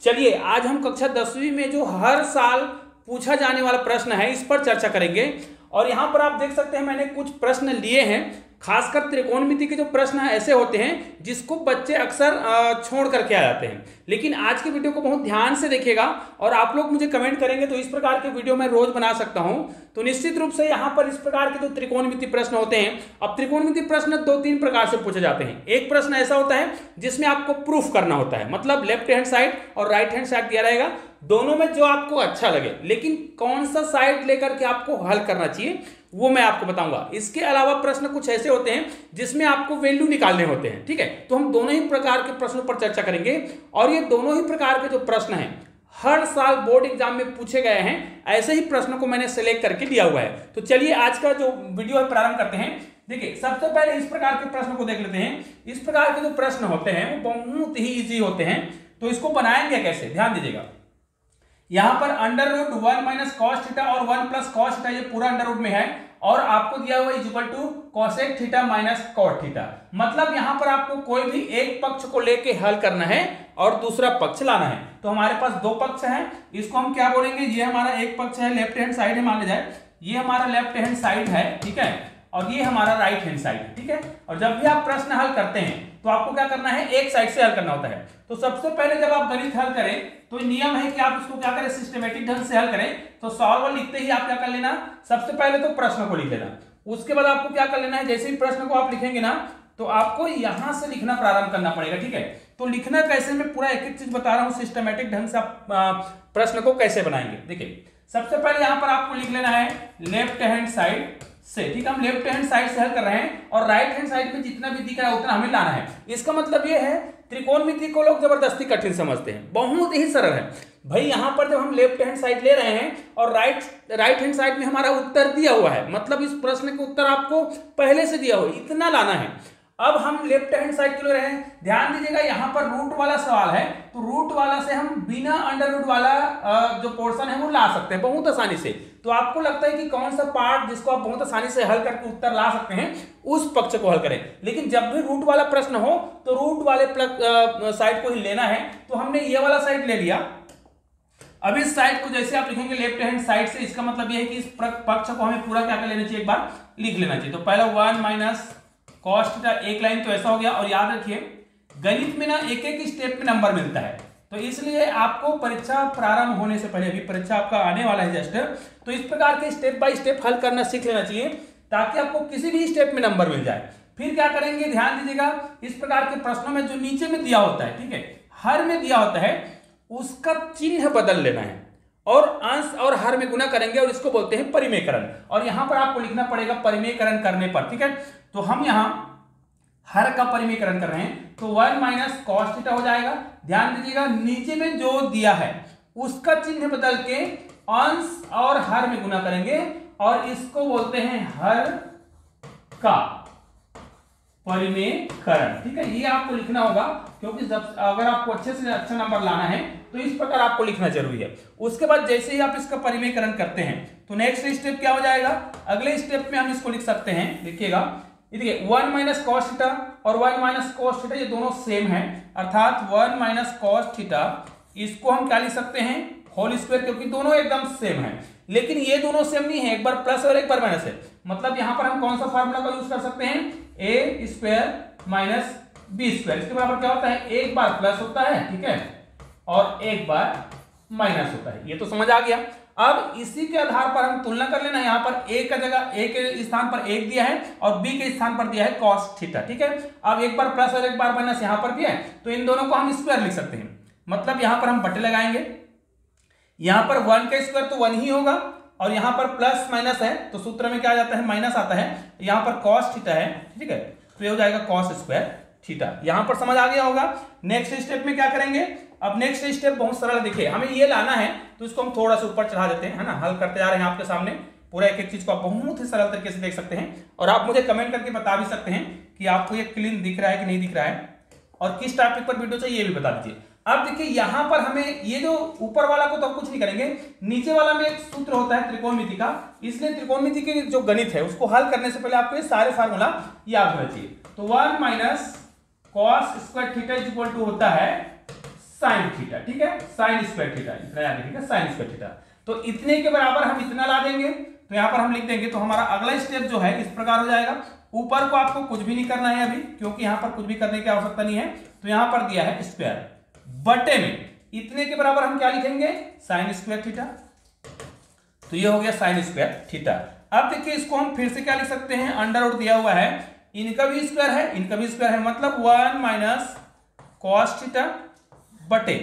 चलिए आज हम कक्षा 10वीं में जो हर साल पूछा जाने वाला प्रश्न है इस पर चर्चा करेंगे। और यहाँ पर आप देख सकते हैं मैंने कुछ प्रश्न लिए हैं, खासकर त्रिकोणमिति के जो प्रश्न हैं ऐसे होते हैं जिसको बच्चे अक्सर छोड़ करके आ जाते हैं। लेकिन आज की वीडियो को बहुत ध्यान से देखिएगा और आप लोग मुझे कमेंट करेंगे तो इस प्रकार के वीडियो मैं रोज बना सकता हूं। तो निश्चित रूप से यहाँ पर इस प्रकार के जो त्रिकोणमिति प्रश्न होते हैं, अब त्रिकोणमिति प्रश्न 2-3 प्रकार से पूछे जाते हैं। एक प्रश्न ऐसा होता है जिसमें आपको प्रूफ करना होता है, मतलब लेफ्ट हैंड साइड और राइट हैंड साइड दिया रहेगा, दोनों में जो आपको अच्छा लगे, लेकिन कौन सा साइड लेकर के आपको हल करना चाहिए वो मैं आपको बताऊंगा। इसके अलावा प्रश्न कुछ ऐसे होते हैं जिसमें आपको वैल्यू निकालने होते हैं, ठीक है। तो हम दोनों ही प्रकार के प्रश्नों पर चर्चा करेंगे और ये दोनों ही प्रकार के जो प्रश्न हैं हर साल बोर्ड एग्जाम में पूछे गए हैं, ऐसे ही प्रश्नों को मैंने सिलेक्ट करके दिया हुआ है। तो चलिए आज का जो वीडियो है प्रारंभ करते हैं। देखिए सबसे पहले इस प्रकार के प्रश्न को देख लेते हैं। इस प्रकार के जो प्रश्न होते हैं वो बहुत ही इजी होते हैं, तो इसको बनाएंगे कैसे, ध्यान दीजिएगा। यहां पर under root 1 minus cos theta और 1 प्लस कॉस थीटा ये पूरा अंडर रूट में है और आपको दिया हुआ is equal to cosec theta minus cot theta. मतलब यहां पर आपको कोई भी एक पक्ष को लेके हल करना है और दूसरा पक्ष लाना है। तो हमारे पास दो पक्ष हैं, इसको हम क्या बोलेंगे, ये हमारा एक पक्ष है, लेफ्ट हैंड साइड है, मान लिया जाए ये हमारा लेफ्ट हैंड साइड है, ठीक है, और ये हमारा राइट हैंड साइड है, ठीक है। और जब भी आप प्रश्न हल करते हैं तो आपको क्या करना है, एक साइड से हल करना होता है। तो सबसे पहले जब आप गणित हल करें तो नियम है कि आप इसको क्या करें, सिस्टमेटिक ढंग से हल करें। तो सॉल्वर लिखते ही आप क्या कर लेना, सबसे पहले तो प्रश्न को लिख लेना, उसके बाद आपको क्या कर लेना है, जैसे ही प्रश्न को आप लिखेंगे ना तो आपको यहां से लिखना प्रारंभ करना पड़ेगा, ठीक है। तो लिखना कैसे, मैं पूरा एक एक चीज बता रहा हूं, सिस्टमेटिक ढंग से आप प्रश्न को कैसे बनाएंगे। देखिए सबसे पहले यहां पर आपको लिख लेना है लेफ्ट हैंड साइड से, ठीक है, हम लेफ्ट हैंड साइड से हल कर रहे हैं और राइट हैंड साइड में जितना भी दिख रहा है उतना हमें लाना है। इसका मतलब ये है त्रिकोणमिति को लोग जबरदस्ती कठिन समझते हैं, बहुत ही सरल है भाई। यहां पर जब हम लेफ्ट हैंड साइड ले रहे हैं और राइट हैंड साइड में हमारा उत्तर दिया हुआ है, मतलब इस प्रश्न के उत्तर आपको पहले से दिया हुआ, इतना लाना है। अब हम लेफ्ट हैंड साइड के ले रहे हैं, ध्यान दीजिएगा यहाँ पर रूट वाला सवाल है, तो रूट वाला से हम बिना अंडर रूट वाला जो पोर्शन है वो ला सकते हैं बहुत आसानी से। तो आपको लगता है कि कौन सा पार्ट जिसको आप बहुत आसानी से हल करके उत्तर ला सकते हैं, उस पक्ष को हल करें। लेकिन जब भी रूट वाला प्रश्न हो तो रूट वाले साइड को ही लेना है। तो हमने ये वाला साइड ले लिया। अब इस साइड को जैसे आप लिखेंगे लेफ्ट हैंड साइड से, इसका मतलब यह है कि इस पक्ष को हमें पूरा क्या कर लेना चाहिए, एक बार लिख लेना चाहिए। तो पहला 1 माइनस कॉस थीटा, एक लाइन तो ऐसा हो गया। और याद रखिए गणित में ना एक एक स्टेप में नंबर मिलता है, तो इसलिए आपको परीक्षा प्रारंभ होने से पहले, अभी परीक्षा आपका आने वाला है जस्ट, तो इस प्रकार के स्टेप बाय स्टेप हल करना सीख लेना चाहिए ताकि आपको किसी भी स्टेप में नंबर मिल जाए। फिर क्या करेंगे, ध्यान दीजिएगा, इस प्रकार के प्रश्नों में जो नीचे में दिया होता है, ठीक है, हर में दिया होता है, उसका चिन्ह बदल लेना है और अंश और हर में गुना करेंगे और इसको बोलते हैं परिमेयकरण। और यहां पर आपको लिखना पड़ेगा परिमेयकरण करने पर, ठीक है। तो हम यहां हर का परिमेयकरण कर रहे हैं, तो 1 माइनस कॉस थीटा हो जाएगा। ध्यान दीजिएगा नीचे में जो दिया है उसका चिन्ह बदल के अंश और हर में गुना करेंगे और इसको बोलते हैं हर का परिमेयकरण, ठीक है। ये आपको लिखना होगा क्योंकि जब अगर आपको अच्छे से अच्छा नंबर लाना है तो इस प्रकार आपको लिखना जरूरी है। उसके बाद जैसे ही आप इसका परिमेयकरण करते हैं तो नेक्स्ट स्टेप क्या हो जाएगा, अगले स्टेप में हम इसको लिख सकते हैं, देखिएगा, देखिए 1 माइनस कॉस थीटा और 1 माइनस कॉस थीटा ये दोनों सेम है, अर्थात 1 माइनस कॉस थीटा, इसको हम क्या लिख सकते हैं, होल स्क्वायर, क्योंकि दोनों एकदम सेम है। लेकिन ये दोनों सेम नहीं है, एक बार प्लस और एक बार माइनस है, मतलब यहां पर हम कौन सा फार्मूला का यूज कर सकते हैं, ए स्क्वायर माइनस बी स्क्वायर। इसके बराबर क्या होता है, एक बार प्लस होता है, ठीक है, और एक बार माइनस होता है। ये तो समझ आ गया। अब इसी के आधार पर हम तुलना कर लेना, यहां पर ए का जगह, ए के स्थान पर 1 दिया है और बी के स्थान पर दिया है कॉस थीटा, ठीक है। अब एक बार प्लस और एक बार माइनस यहां पर भी है, तो इन दोनों को हम स्क्वायर लिख सकते हैं, मतलब यहां पर हम बटे लगाएंगे। यहां पर 1 का स्क्वायर तो 1 ही होगा और यहां पर प्लस माइनस है तो सूत्र में क्या आ जाता है, माइनस आता है। यहां पर कॉस थीटा है, ठीक है, तो ये हो जाएगा कॉस स्क्वायर थीटा। यहां पर समझ आ गया होगा। नेक्स्ट स्टेप में क्या करेंगे, अब नेक्स्ट स्टेप बहुत सरल, देखिए हमें ये लाना है तो इसको हम थोड़ा सा ऊपर चढ़ा देते हैं, है ना, हल करते जा रहे हैं आपके सामने, पूरा एक एक चीज को आप बहुत ही सरल तरीके से देख सकते हैं और आप मुझे कमेंट करके बता भी सकते हैं कि आपको ये क्लीन दिख रहा है कि नहीं दिख रहा है और किस टॉपिक पर वीडियो चाहिए ये भी बता दीजिए। अब देखिए यहां पर हमें ये जो ऊपर वाला को तो कुछ नहीं करेंगे, नीचे वाला में एक सूत्र होता है त्रिकोणमिति का, इसलिए त्रिकोणमिति के जो गणित है उसको हल करने से पहले आपको ये सारे फार्मूला याद होना चाहिए। तो 1 minus cos square theta is equal to होता है साइन थीटा, ठीक है, साइन स्क्वायर थीटा, इतना याद रखिएगा, साइन स्क्वायर थीटा। तो इतने के बराबर हम इतना ला देंगे, तो यहां पर हम लिख देंगे, तो हमारा अगला स्टेप जो है इस प्रकार हो जाएगा। ऊपर को आपको कुछ भी नहीं करना है अभी, क्योंकि यहां पर कुछ भी करने की आवश्यकता नहीं है। तो यहां पर दिया है स्क्वायर बटे में इतने के बराबर हम क्या लिखेंगे, साइन स्क्वायर थीटा। तो ये हो गया साइन स्क्वायर थीटा। अब देखिए इसको हम फिर से क्या लिख सकते हैं, अंडर रूट दिया हुआ है, इनका भी स्क्वायर है, इनका भी स्क्वायर है, मतलब 1 माइनस कॉस थीटा बटे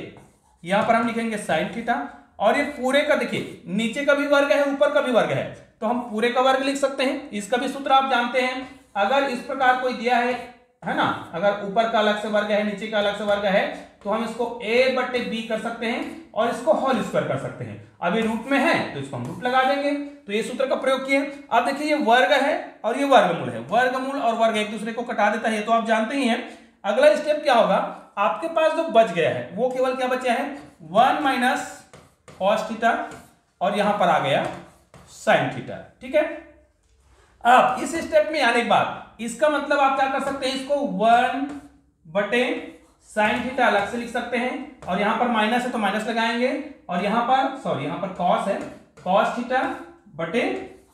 यहां पर हम लिखेंगे साइन थीटा। और ये पूरे का देखिए नीचे का भी वर्ग है, ऊपर का भी वर्ग है, तो हम पूरे का वर्ग लिख सकते हैं। इसका भी सूत्र आप जानते हैं, अगर इस प्रकार कोई दिया है ना, अगर ऊपर का अलग से वर्ग है, नीचे का अलग से वर्ग है, तो हम इसको a बटे b कर सकते हैं और इसको होल स्क्वायर कर सकते हैं। अभी रूट में है तो इसको हम रूट लगा देंगे, तो ये सूत्र का प्रयोग किए। अब देखिए ये वर्ग है और ये वर्गमूल है, वर्गमूल और वर्ग एक दूसरे को कटा देता है, तो आप जानते ही हैं। अगला स्टेप क्या होगा, आपके पास जो बच गया है वो केवल क्या बचा है, 1 माइनस कॉस थीटा और यहां पर आ गया साइन थीटा, ठीक है। अब इस स्टेप में आने के बाद इसका मतलब आप क्या कर सकते हैं, इसको 1 बटे साइन थीटा अलग से लिख सकते हैं, और यहां पर माइनस है तो माइनस लगाएंगे, और यहां पर कॉस है, कॉस थीटा बटे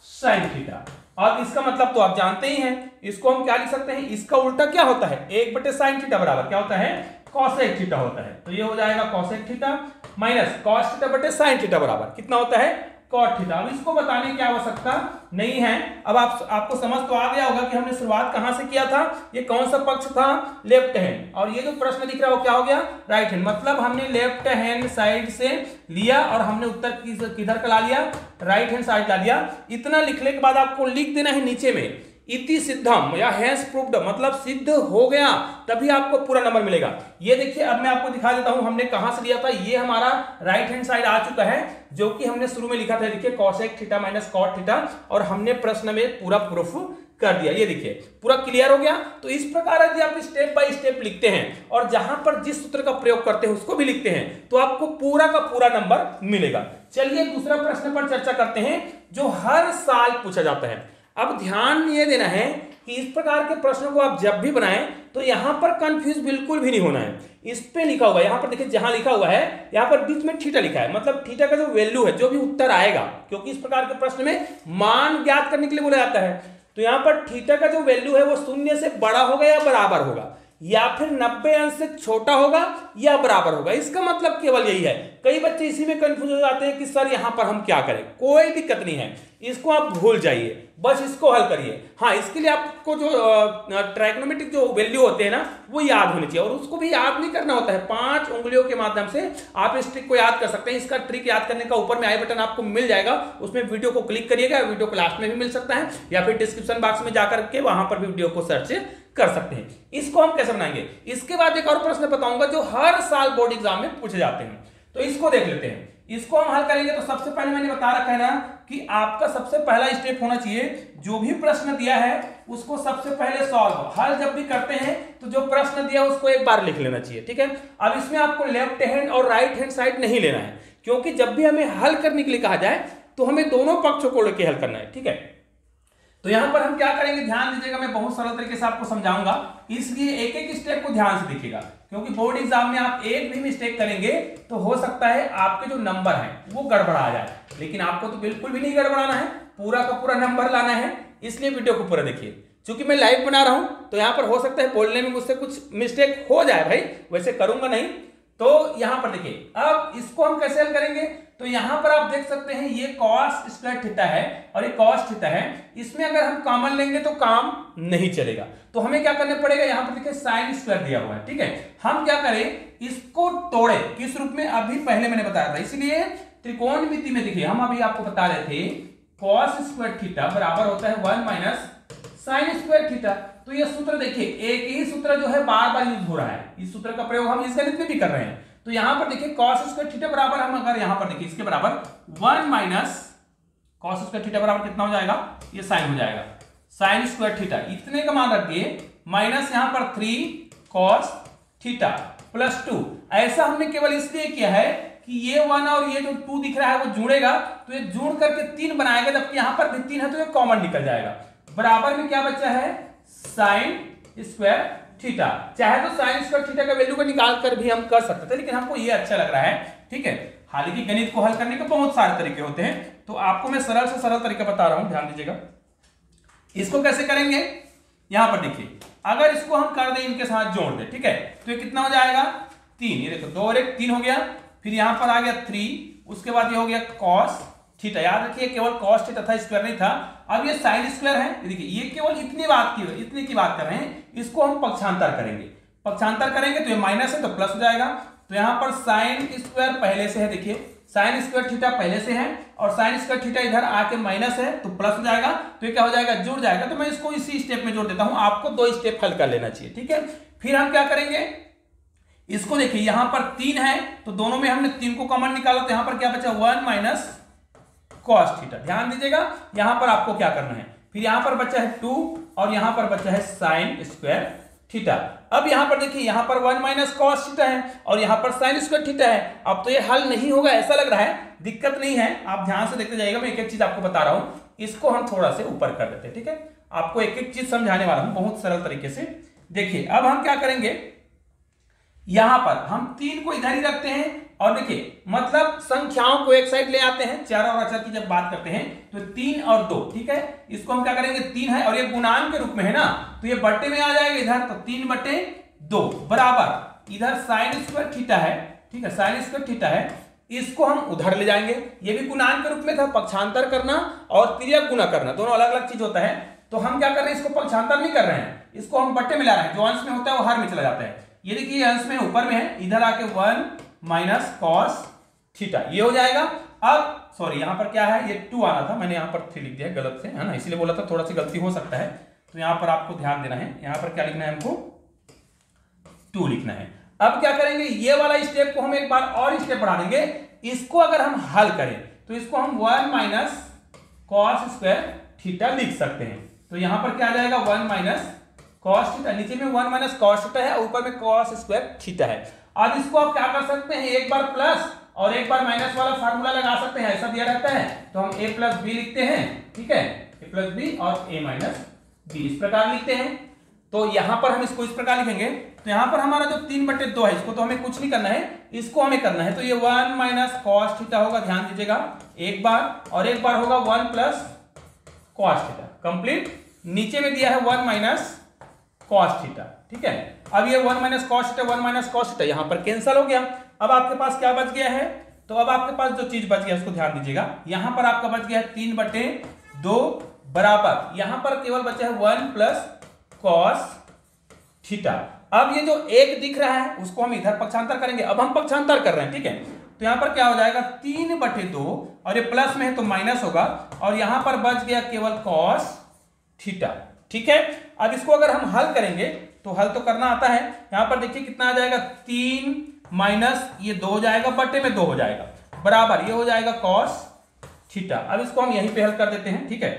साइन थीटा। और इसका मतलब तो आप जानते ही हैं, इसको हम क्या लिख सकते हैं, इसका उल्टा क्या होता है, 1 बटे साइन थीटा बराबर क्या होता है, कॉसेक थीटा होता है। तो ये हो जाएगा cosec theta minus cos theta बटे साइन थीटा बराबर कितना होता है, कॉट थीटा। अब इसको बताने की आवश्यकता नहीं है। अब आपको समझ तो आ गया होगा कि हमने शुरुआत कहां से किया था, ये कौन सा पक्ष था, लेफ्ट हैंड, और ये जो प्रश्न दिख रहा है वो क्या हो गया, राइट हैंड। मतलब हमने लेफ्ट हैंड साइड से लिया और हमने उत्तर किधर का ला लिया, राइट हैंड साइड ला लिया। इतना लिखने के बाद आपको लिख देना है नीचे में इति सिद्धम या हैज प्रूव्ड, मतलब सिद्ध हो गया, तभी आपको पूरा नंबर मिलेगा। ये देखिए अब मैं आपको दिखा देता हूं हमने कहां से लिया था। ये हमारा राइट हैंड साइड आ चुका है, जो कि हमने शुरू में लिखा था, देखिए cosec theta minus cot theta, और हमने प्रश्न में पूरा प्रूफ कर दिया। ये देखिए पूरा क्लियर हो गया। तो इस प्रकार यदि आप स्टेप बाय स्टेप लिखते हैं और जहां पर जिस सूत्र का प्रयोग करते हैं उसको भी लिखते हैं, तो आपको पूरा का पूरा नंबर मिलेगा। चलिए दूसरा प्रश्न पर चर्चा करते हैं, जो हर साल पूछा जाता है। अब ध्यान ये देना है कि इस प्रकार के प्रश्नों को आप जब भी बनाएं तो यहां पर कंफ्यूज बिल्कुल भी नहीं होना है। इस पे लिखा हुआ है, यहां पर देखिए जहां लिखा हुआ है यहां पर बीच में थीटा लिखा है, मतलब थीटा का जो वैल्यू है, जो भी उत्तर आएगा, क्योंकि इस प्रकार के प्रश्न में मान ज्ञात करने के लिए बोला जाता है, तो यहां पर थीटा का जो वैल्यू है वो 0 से बड़ा होगा या बराबर होगा, या फिर 90 अंश से छोटा होगा या बराबर होगा। इसका मतलब केवल यही है। कई बच्चे इसी में कंफ्यूज हो जाते हैं कि सर यहां पर हम क्या करें। कोई दिक्कत नहीं है, इसको आप भूल जाइए, बस इसको हल करिए। हाँ, इसके लिए आपको जो ट्राइगोनोमेट्रिक जो वैल्यू होते हैं ना, वो याद होनी चाहिए, और उसको भी याद नहीं करना होता है। 5 उंगलियों के माध्यम से आप इस ट्रिक को याद कर सकते हैं। इसका ट्रिक याद करने का ऊपर में आई बटन आपको मिल जाएगा, उसमें वीडियो को क्लिक करिएगा, वीडियो को लास्ट में भी मिल सकता है, या फिर डिस्क्रिप्शन बॉक्स में जाकर के वहां पर भी वीडियो को सर्च कर सकते हैं। इसको हम कैसे बनाएंगे, इसके बाद एक और प्रश्न बताऊंगा जो हर साल बोर्ड एग्जाम में पूछे जाते हैं, तो इसको देख लेते हैं। इसको हम हल करेंगे तो सबसे पहले मैंने बता रखा है ना कि आपका सबसे पहला स्टेप होना चाहिए, जो भी प्रश्न दिया है उसको सबसे पहले सॉल्व, हल जब भी करते हैं तो जो प्रश्न दिया उसको एक बार लिख लेना चाहिए, ठीक है। अब इसमें आपको लेफ्ट हैंड और राइट हैंड साइड नहीं लेना है, क्योंकि जब भी हमें हल करने के लिए कहा जाए तो हमें दोनों पक्षों को लेकर हल करना है, ठीक है। तो यहां पर हम क्या करेंगे, ध्यान दीजिएगा, मैं बहुत सरल तरीके से आपको समझाऊंगा, इसलिए एक एक स्टेप को ध्यान से देखिएगा, क्योंकि बोर्ड एग्जाम में आप एक भी मिस्टेक करेंगे तो हो सकता है आपके जो नंबर है वो गड़बड़ा जाए, लेकिन आपको तो बिल्कुल भी नहीं गड़बड़ाना है, पूरा का पूरा नंबर लाना है। इसलिए वीडियो को पूरा देखिए। चूंकि मैं लाइव बना रहा हूं तो यहां पर हो सकता है बोलने में मुझसे कुछ मिस्टेक हो जाए, भाई वैसे करूंगा नहीं। तो यहां पर देखिए, अब इसको हम कैसे हल करेंगे, तो यहां पर आप देख सकते हैं ये कॉस स्क्वायर थीटा है और ये कॉस थीटा है, इसमें अगर हम कॉमन लेंगे तो काम नहीं चलेगा, तो हमें क्या करना पड़ेगा, यहां पर देखिए साइन स्क्वायर दिया हुआ है, ठीक है। हम क्या करें, इसको तोड़े, किस रूप में, अभी पहले मैंने बताया था, इसलिए त्रिकोणमिति में देखिए हम अभी आपको बता रहे थे कॉस स्क्वायर थीटा बराबर होता है 1 माइनस साइन स्क्वायर थीटा। तो ये सूत्र देखिए, एक ही सूत्र जो है बार बार यूज हो रहा है, इस सूत्र का प्रयोग हम इस गणित में भी कर रहे हैं। तो यहां पर देखिए कॉस स्क्वायर थीटा बराबर, हम अगर यहां पर देखिए इसके बराबर 1 माइनस कॉस स्क्वायर थीटा बराबर कितना हो जाएगा, ये साइन हो जाएगा, साइन स्क्वायर थीटा, इतने का मान रख दिए, माइनस यहां पर 3 कॉस थीटा प्लस 2। ऐसा हमने केवल इसलिए किया है कि ये 1 और ये जो 2 दिख रहा है वो जुड़ेगा, तो ये जुड़ करके 3 बनाएगा, जबकि यहां पर भी 3 है तो ये कॉमन निकल जाएगा। बराबर में क्या बचा है, साइन स्क्वायर थीटा। चाहे तो साइन स्क्वायर थीटा का वैल्यू को निकाल कर भी हम कर सकते थे, लेकिन हमको ये अच्छा लग रहा है, ठीक है। हालांकि गणित को हल करने के बहुत सारे तरीके होते हैं, तो आपको मैं सरल से सरल तरीका बता रहा हूं, ध्यान दीजिएगा। इसको कैसे करेंगे, यहां पर देखिए, अगर इसको हम कर दें इनके साथ जोड़ दें, ठीक है, तो ये कितना हो जाएगा 3, ये देखो 2 और 1 3 हो गया, फिर यहां पर आ गया 3, उसके बाद ये हो गया cos थीटा। याद रखिए केवल cos थीटा था, स्क्वायर नहीं था। अब ये साइन स्क्वायर है, देखिए ये केवल इतने की बात कर रहे हैं, इसको हम पक्षांतर करेंगे। पक्षांतर करेंगे तो ये माइनस है तो प्लस हो जाएगा, तो यहां पर साइन स्क्वायर पहले से है, देखिए साइन स्क्वायर थीटा पहले से है और साइन स्क्वायर थीटा इधर आके माइनस है तो प्लस हो जाएगा, तो ये क्या हो जाएगा जुड़ जाएगा। तो मैं इसको इसी स्टेप में जोड़ देता हूं, आपको 2 स्टेप हल कर लेना चाहिए, ठीक है। फिर हम क्या करेंगे, इसको देखिए यहां पर 3 है तो दोनों में हमने 3 को कॉमन निकाला, तो यहां पर क्या बचा 1 माइनस cos थीटा। ध्यान दीजिएगा यहां पर आपको क्या करना है, फिर यहां पर बचा है 2 और यहां पर बचा है साइन स्क्वायर थीटा। अब यहां पर देखिए यहां पर 1 माइनस cos थीटा है और यहां पर साइन स्क्वायर थीटा है। अब तो ये हल नहीं होगा ऐसा लग रहा है, दिक्कत नहीं है, आप ध्यान से देखते जाइएगा, मैं एक एक चीज आपको बता रहा हूं। इसको हम थोड़ा से ऊपर कर देते हैं, ठीक है, आपको एक एक चीज समझाने वाला हूं बहुत सरल तरीके से। देखिए अब हम क्या करेंगे, यहां पर हम 3 को इधर ही रखते हैं और देखिए मतलब संख्याओं को एक साइड ले आते हैं। चर और अचर की जब बात करते हैं तो 3 और 2, ठीक है, इसको हम क्या करेंगे 3 है और ये गुणांक के रूप में है ना, तो ये बट्टे में आ जाएगा इधर, तो 3/2 बराबर इधर साइन स्क्वायर थीटा है, ठीक है, साइन स्क्वायर थीटा है, इसको हम उधर ले जाएंगे। ये भी गुणांक के रूप में था, पक्षांतर करना और तिर्यक गुना करना दोनों अलग अलग चीज होता है। तो हम क्या कर रहे हैं, इसको पक्षांतर नहीं कर रहे हैं, इसको हम बट्टे में ला रहे हैं, जो अंश में होता है वो हर में चला जाता है। ये देखिए अंश में ऊपर में है, इधर आके 1 माइनस cos थीटा ये हो जाएगा। अब सॉरी यहां पर क्या है, ये 2 आना था, मैंने यहां पर 3 लिख दिया गलत से, है ना, इसीलिए बोला था थोड़ा सी गलती हो सकता है, तो यहां पर आपको ध्यान देना है। यहां पर क्या लिखना है, हमको 2 लिखना है। अब क्या करेंगे, ये वाला स्टेप को हम एक बार और स्टेप बढ़ा देंगे। इसको अगर हम हल करें तो इसको हम 1 माइनस cos स्क्वायर थीटा लिख सकते हैं। तो यहां पर क्या आ जाएगा 1 माइनस cos थीटा, नीचे में 1 माइनस cos थीटा है, ऊपर में cos स्क्वायर थीटा है। अब इसको आप क्या कर सकते हैं, एक बार प्लस और एक बार माइनस वाला फार्मूला लगा सकते हैं, ऐसा दिया रहता है तो हम a प्लस बी लिखते हैं, ठीक है, a प्लस बी और a माइनस बी इस प्रकार लिखते हैं। तो यहां पर हम इसको इस प्रकार लिखेंगे, तो यहां पर हमारा जो 3/2 है, इसको तो हमें कुछ नहीं करना है, इसको हमें करना है, तो ये 1 माइनस cos थीटा होगा, ध्यान दीजिएगा एक बार, और एक बार होगा 1 प्लस cos थीटा, कंप्लीट। नीचे में दिया है 1 माइनस cos थीटा, ठीक है। अब ये 1 minus cos theta 1 minus cos theta यहां पर कैंसिल हो गया। अब आपके पास क्या बच गया है, तो अब आपके पास जो चीज बच गया उसको ध्यान दीजिएगा, यहां पर आपका बच गया है 3/2 बराबर, यहां पर केवल बचा है 1 प्लस cos थीटा। अब ये जो 1 दिख रहा है उसको हम इधर पक्षांतर करेंगे, अब हम पक्षांतर कर रहे हैं, ठीक है, तो यहां पर क्या हो जाएगा 3/2 और ये प्लस में है तो माइनस होगा, और यहां पर बच गया केवल cos थीटा, ठीक है। अब इसको अगर हम हल करेंगे तो हल तो करना आता है, यहां पर देखिए कितना आ जाएगा 3 माइनस ये 2 हो जाएगा, बट्टे में 2 हो जाएगा बराबर, ये हो जाएगा cos थीटा। अब इसको हम यहीं पे हल कर देते हैं, ठीक है।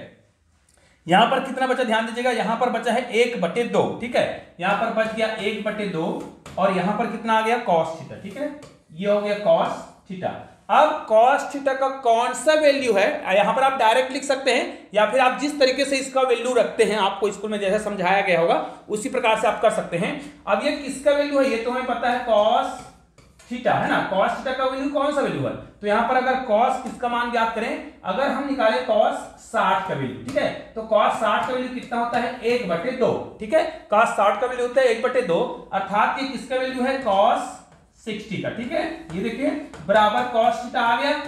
यहां पर कितना बचा ध्यान दीजिएगा, यहां पर बचा है 1/2, ठीक है, यहां पर बच गया 1/2 और यहां पर कितना आ गया cos थीटा, ठीक है, ये हो गया cos थीटा। अब cos थीटा का कौन सा वैल्यू है, यहां पर आप डायरेक्ट लिख सकते हैं या फिर आप जिस तरीके से इसका वैल्यू रखते हैं, आपको स्कूल में जैसे समझाया गया होगा उसी प्रकार से आप कर सकते हैं। अब ये किसका वैल्यू है, ये तो हमें पता है cos थीटा है ना, cos थीटा का वैल्यू कौन सा वैल्यू है, तो यहां पर अगर cos किसका मान ज्ञात करें, अगर हम निकाले cos 60 का वैल्यू, ठीक है, तो cos 60 का वैल्यू कितना होता है 1/2, ठीक है, cos 60 का वैल्यू होता है 1/2, अर्थात ये किसका वैल्यू है cos 60 का, ठीक है, ये देखिए बराबर cos थीटा आ गया,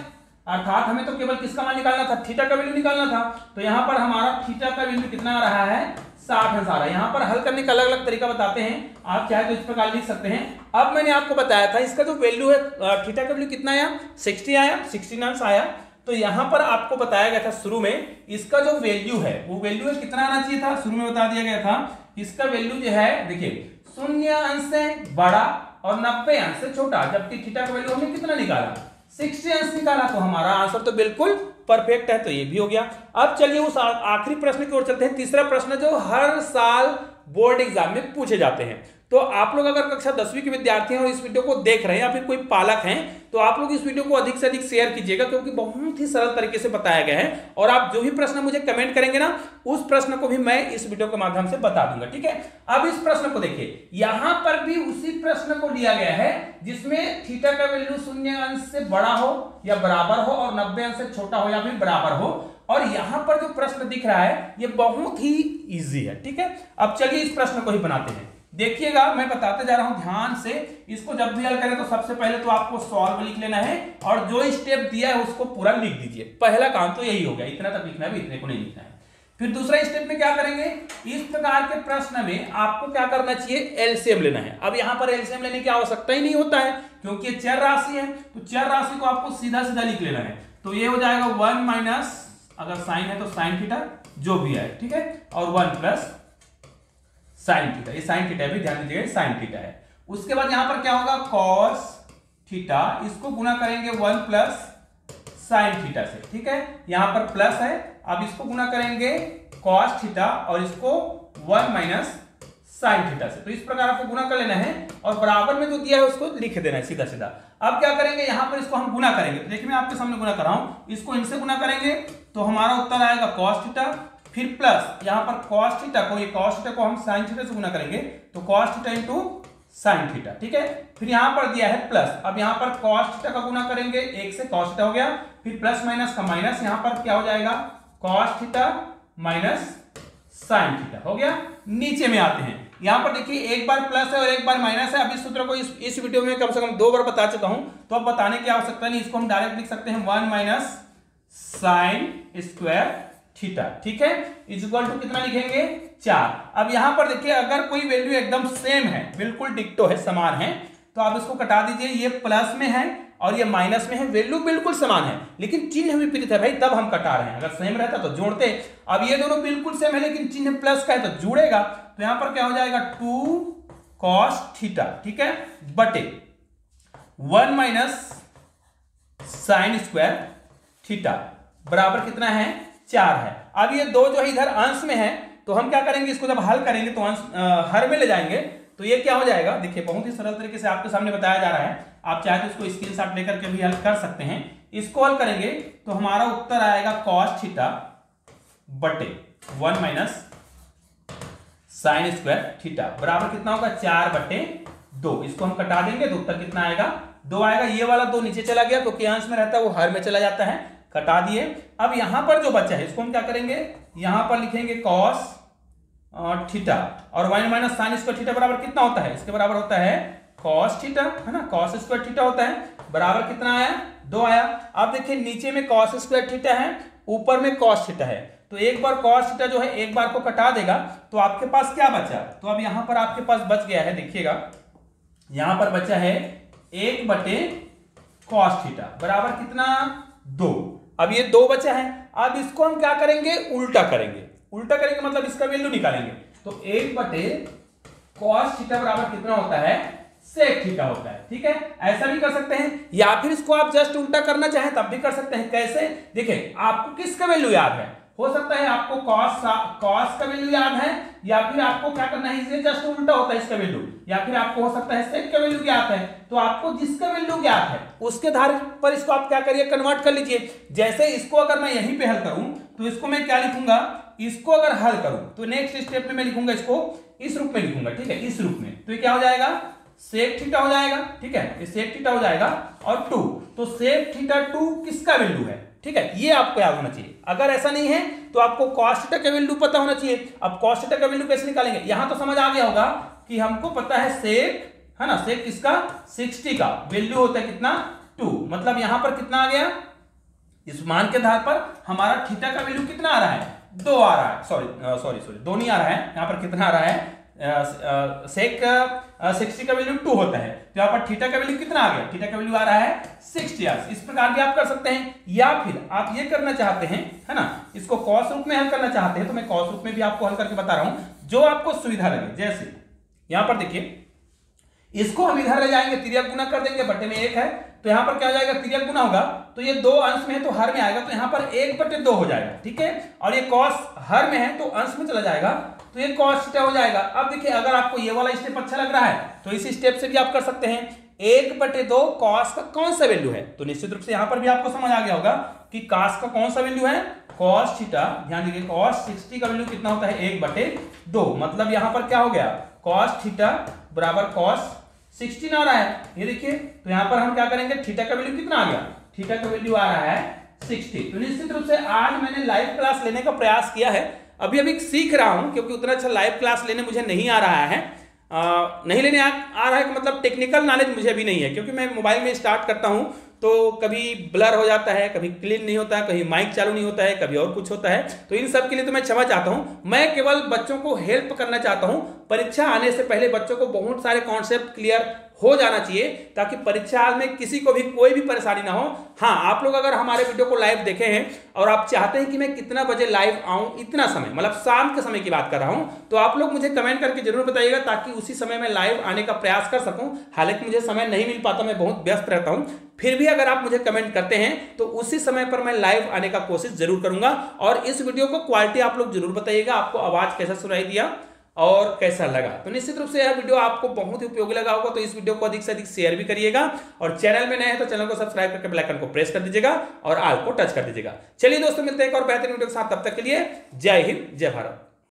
अर्थात हमें तो केवल किसका मान निकालना था, थीटा का वैल्यू निकालना था, तो यहां पर हमारा थीटा का वैल्यू कितना आ रहा है 60 आ रहा है। यहां पर हल करने का अलग अलग तरीका बताते हैं, आप चाहे तो इस प्रकार लिख सकते हैं। अब मैंने आपको बताया था इसका जो वैल्यू है थीटा का वैल्यू कितना आया 60 आया, 69 आया, तो यहां पर आपको बताया गया था शुरू में इसका जो वैल्यू है वो वैल्यू कितना आना चाहिए था, शुरू में बता दिया गया था इसका वैल्यू जो है देखिए 0 अंश से बड़ा और 90 अंश से छोटा, जबकि थीटा का वैल्यू हमने कितना निकाला 60 अंश निकाला, तो हमारा आंसर तो बिल्कुल परफेक्ट है, तो ये भी हो गया। अब चलिए उस आखिरी प्रश्न की ओर चलते हैं, तीसरा प्रश्न जो हर साल बोर्ड एग्जाम में पूछे जाते हैं। तो आप लोग अगर कक्षा 10वीं के विद्यार्थी हैं और इस वीडियो को देख रहे हैं या फिर कोई पालक हैं, तो आप लोग इस वीडियो को अधिक से अधिक शेयर कीजिएगा, क्योंकि बहुत ही सरल तरीके से बताया गया है। और आप जो भी प्रश्न मुझे कमेंट करेंगे ना, उस प्रश्न को भी मैं इस वीडियो के माध्यम से बता दूंगा, ठीक है। अब इस प्रश्न को देखिए, यहां पर भी उसी प्रश्न को लिया गया है जिसमें थीटा का वैल्यू 0 अंश से बड़ा हो या बराबर हो और 90 अंश से छोटा हो या फिर बराबर हो। और यहां पर जो प्रश्न दिख रहा है ये बहुत ही इजी है, ठीक है। अब चलिए इस प्रश्न को ही बनाते हैं। देखिएगा, मैं बताते जा रहा हूं ध्यान से। इसको जब भी हल करें तो सबसे पहले तो आपको सॉल्व लिख लेना है और जो स्टेप दिया है उसको पूरा लिख दीजिए। पहला काम तो यही हो गया, इतना तक लिखना है, इतने को नहीं लिखना है। फिर दूसरा स्टेप में क्या करेंगे, इस प्रकार के प्रश्न में आपको क्या करना चाहिए, एलसीएम लेना है। अब यहां पर एलसीएम लेने की आवश्यकता ही नहीं होता है, क्योंकि ये चर राशि है, तो चर राशि को आपको सीधा सीधा लिख लेना है। तो ये हो जाएगा 1 माइनस, अगर साइन है तो साइन थीटा जो भी है, ठीक है, और 1 प्लस साइन थीटा। ये साइन थीटा भी ध्यान दीजिएगा, साइन थीटा है। उसके बाद यहां पर क्या होगा, कॉस थीटा, इसको गुना करेंगे 1 प्लस साइन थीटा से, ठीक है। यहां पर प्लस है, अब इसको गुना करेंगे कॉस थीटा और इसको 1 माइनस साइन थीटा से। तो इस प्रकार आपको गुना कर लेना है और बराबर में जो दिया है उसको लिख देना है सीधा सीधा। अब क्या करेंगे, यहां पर इसको हम गुना करेंगे। तो देखिए मैं आपके सामने गुना कर रहा हूं, इसको इनसे गुना करेंगे तो हमारा उत्तर आएगा कॉस थीटा, फिर प्लस यहां पर कॉस थीटा को, ये कॉस थीटा को हम साइन थीटा से गुना करेंगे तो cos theta into sine theta, ठीक है। फिर यहां पर दिया है प्लस, अब यहां पर कॉस थीटा का गुना करेंगे 1 से, कॉस थीटा हो गया, फिर प्लस माइनस का माइनस, यहां पर क्या हो जाएगा, cos theta minus sine theta हो गया। नीचे में आते हैं, यहां पर देखिए एक बार प्लस है और एक बार माइनस है। अब इस सूत्र को इस वीडियो में कम से कम 2 बार बता चुका हूं, तो अब बताने की आवश्यकता नहीं, इसको हम डायरेक्ट लिख सकते हैं 1 माइनस साइन स्क्वायर थीटा, ठीक है, इज इक्वल टू कितना लिखेंगे, 4। अब यहां पर देखिए अगर कोई वैल्यू एकदम सेम है, बिल्कुल डिक्टो है, समान है, तो आप इसको कटा दीजिए। ये प्लस में है और ये माइनस में है, वैल्यू बिल्कुल समान है लेकिन चिन्ह विपरीत है भाई, तब हम कटा रहे हैं। अगर सेम रहता तो जोड़ते। अब ये दोनों बिल्कुल सेम है लेकिन चिन्ह प्लस का है तो जुड़ेगा, तो यहां पर क्या हो जाएगा 2 कॉस थीटा, ठीक है, बटे 1 माइनस साइन स्क्वायर थीटा बराबर कितना है, 4 है। अब ये दो जो है इधर अंश में है, तो हम क्या करेंगे, इसको जब हल करेंगे तो अंश हर में ले जाएंगे, तो ये क्या हो जाएगा, देखिए बहुत ही सरल तरीके से आपके सामने बताया जा रहा है। आप चाहे तो इसको स्क्रीनशॉट लेकर के भी हल कर सकते हैं। इसको हल करेंगे तो हमारा उत्तर आएगा कॉस थीटा बटे 1 माइनस साइन स्क्वायर थीटा बराबर कितना होगा, 4 बटे 2। इसको हम कटा देंगे तो उत्तर कितना आएगा, 2 आएगा। ये वाला 2 नीचे चला गया क्योंकि अंश में रहता है, वो हर में चला जाता है, कटा दिए। अब यहां पर जो बचा है इसको हम क्या करेंगे, यहां पर लिखेंगे कॉस थीटा और 1 माइनस साइन स्क्वायर थीटा बराबर कितना होता है, इसके बराबर होता है कॉस थीटा, है ना, कॉस स्क्वायर थीटा होता है, बराबर कितना आया, 2 आया। अब देखिए नीचे में कॉस स्क्वायर थीटा है, ऊपर में कॉस थीटा है, तो एक बार कॉस थीटा जो है एक बार को कटा देगा तो आपके पास क्या बचा, तो अब यहां पर आपके पास बच गया है, देखिएगा यहां पर बचा है 1 बटे कॉस थीटा बराबर कितना, 2। अब ये 2 बचा है, अब इसको हम क्या करेंगे, उल्टा करेंगे। उल्टा करेंगे मतलब इसका वैल्यू निकालेंगे, तो 1 बटे कॉस थीटा बराबर कितना होता है, सेक थीटा होता है, ठीक है। ऐसा भी कर सकते हैं या फिर इसको आप जस्ट उल्टा करना चाहें तब भी कर सकते हैं। कैसे, देखिए आपको किसका वैल्यू याद है, हो सकता है आपको कॉस का वैल्यू याद है, या फिर आपको क्या करना है, इसे जस्ट उल्टा होता है इसका वैल्यू, या फिर आपको हो सकता है सेक का वैल्यू ज्ञात है, तो आपको जिसका वैल्यू ज्ञात है उसके आधार पर इसको आप क्या करिए, कन्वर्ट कर लीजिए। जैसे इसको अगर मैं यहीं पे हल करूं तो इसको मैं क्या लिखूंगा, इसको अगर हल करूं तो नेक्स्ट स्टेप में मैं लिखूंगा इसको इस रूप में लिखूंगा, ठीक है, इस रूप में। तो ये क्या हो जाएगा, सेक थीटा हो जाएगा, ठीक है, ये सेक थीटा हो जाएगा और 2, तो सेक थीटा 2 किसका वैल्यू है, ठीक है, ये आपको याद होना चाहिए। अगर ऐसा नहीं है तो आपको कॉस थीटा का वैल्यू पता होना चाहिए। अब कॉस थीटा का वैल्यू कैसे निकालेंगे, यहां तो समझ आ गया होगा कि हमको पता है सेक, है ना, सेक किसका, 60 का वैल्यू होता है कितना, 2। मतलब यहां पर कितना आ गया, इस मान के आधार पर हमारा थीटा का वैल्यू कितना आ रहा है, 2 आ रहा है, सॉरी 2 नहीं आ रहा है, यहां पर कितना आ रहा है, सेक 60 का वैल्यू 2 होता है, तो यहां पर थीटा का वैल्यू कितना आ गया, थीटा का वैल्यू आ रहा है 60। इस प्रकार भी आप कर सकते हैं, या फिर आप ये करना चाहते हैं, है ना, इसको कॉस रूप में हल करना चाहते हैं तो मैं कॉस रूप में भी आपको हल करके बता रहा हूं, जो आपको सुविधा लगे। जैसे यहां पर देखिए, इसको हम इधर ले जाएंगे, तिर्यक गुना कर देंगे, बटे में 1 है, तो यहां पर क्या हो जाएगा, तिर्यक गुना होगा तो ये 2 अंश में है तो हर में आएगा, तो यहां पर 1 बटे 2 हो जाएगा, ठीक है। और ये कॉस हर में है तो अंश में चला जाएगा, तो ये cos थीटा हो जाएगा। अब देखिए अगर आपको ये वाला स्टेप अच्छा लग रहा है तो इस स्टेप से भी आप कर सकते हैं। 1/2 cos का कौन सा वैल्यू है, तो निश्चित रूप से यहां पर भी आपको समझ आ गया होगा कि cos का कौन सा वैल्यू है, cos थीटा। ध्यान दीजिए cos 60 का वैल्यू कितना होता है 1/2, मतलब यहां पर क्या हो गया cos थीटा बराबर cos 16 आ रहा है। ये देखिए तो यहां पर हम क्या करेंगे, थीटा का वैल्यू कितना आ गया, थीटा का वैल्यू आ रहा है 60। तो निश्चित रूप से आज मैंने लाइव क्लास लेने का प्रयास किया है, अभी सीख रहा हूं क्योंकि उतना अच्छा लाइव क्लास लेने मुझे नहीं आ रहा है। नहीं लेने आ रहा है मतलब टेक्निकल नॉलेज मुझे भी नहीं है, क्योंकि मैं मोबाइल में स्टार्ट करता हूं तो कभी ब्लर हो जाता है, कभी क्लीन नहीं होता है, कभी माइक चालू नहीं होता है, कभी और कुछ होता है। तो इन सब के लिए तो मैं क्षमा चाहता हूं। मैं केवल बच्चों को हेल्प करना चाहता हूं। परीक्षा आने से पहले बच्चों को बहुत सारे कॉन्सेप्ट क्लियर हो जाना चाहिए ताकि परीक्षा में किसी को भी कोई भी परेशानी ना हो। हाँ, आप लोग अगर हमारे वीडियो को लाइव देखे हैं और आप चाहते हैं कि मैं कितना बजे लाइव आऊं, इतना समय मतलब शाम के समय की बात कर रहा हूं, तो आप लोग मुझे कमेंट करके जरूर बताइएगा ताकि उसी समय में लाइव आने का प्रयास कर सकूं। हालांकि मुझे समय नहीं मिल पाता, मैं बहुत व्यस्त रहता हूं, फिर भी अगर आप मुझे कमेंट करते हैं तो उसी समय पर मैं लाइव आने का कोशिश जरूर करूंगा। और इस वीडियो को क्वालिटी आप लोग जरूर बताइएगा, आपको आवाज कैसा सुनाई दिया और कैसा लगा। तो निश्चित रूप से यह वीडियो आपको बहुत ही उपयोगी लगा होगा, तो इस वीडियो को अधिक से अधिक शेयर भी करिएगा और चैनल में नए हैं तो चैनल को सब्सक्राइब करके बेल आइकन को प्रेस कर दीजिएगा और ऑल को टच कर दीजिएगा। चलिए दोस्तों, मिलते हैं एक और बेहतरीन वीडियो के साथ, तब तक के लिए जय हिंद जय भारत।